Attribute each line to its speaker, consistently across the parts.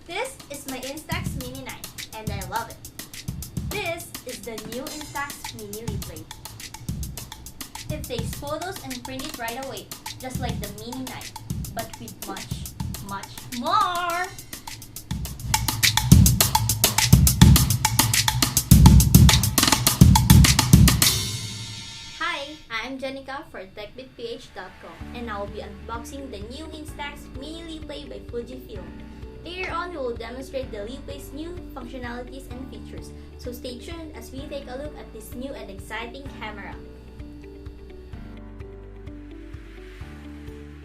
Speaker 1: This is my Instax Mini 9 and I love it. This is the new Instax Mini LiPlay. It takes photos and print it right away, just like the Mini 9, but with much, much more! Hi, I'm Jenica for techbeatph.com and I will be unboxing the new Instax Mini LiPlay by Fujifilm. Later on, we will demonstrate the LiPlay's new functionalities and features, so stay tuned as we take a look at this new and exciting camera.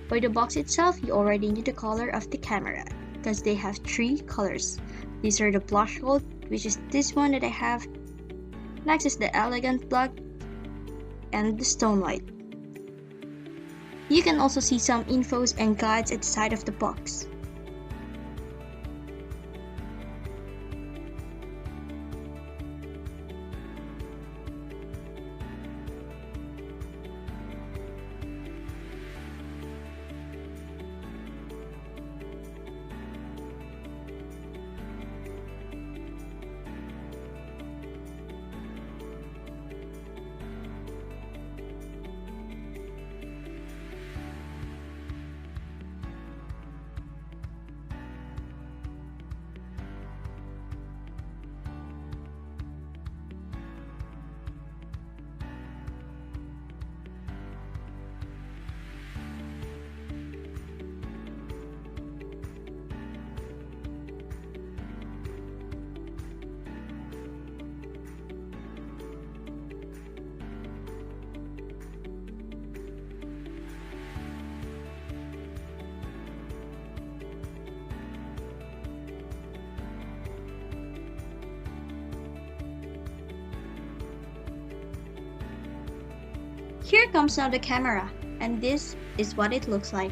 Speaker 2: For the box itself, you already need the color of the camera, because they have 3 colors. These are the blush gold, which is this one that I have. Next is the elegant black, and the stone white. You can also see some infos and guides at the side of the box. Here comes now the camera, and this is what it looks like.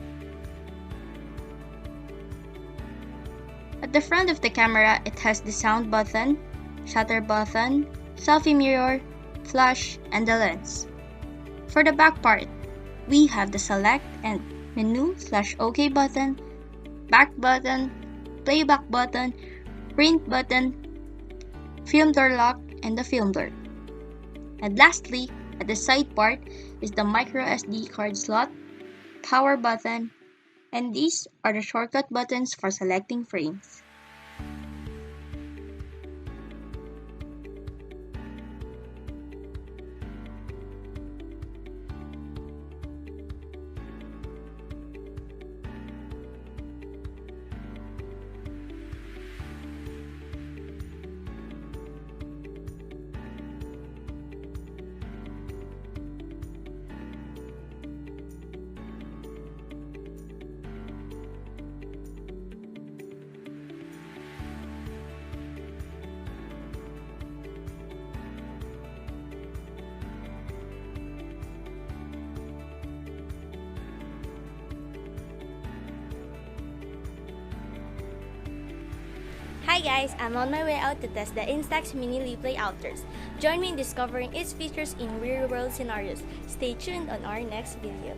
Speaker 2: At the front of the camera, it has the sound button, shutter button, selfie mirror, flash, and the lens. For the back part, we have the select and menu/OK button, back button, playback button, print button, film door lock, and the film door. And lastly, at the side part is the micro SD card slot, power button, and these are the shortcut buttons for selecting frames.
Speaker 1: Hi guys, I'm on my way out to test the Instax Mini LiPlay outdoors. Join me in discovering its features in real-world scenarios. Stay tuned on our next video.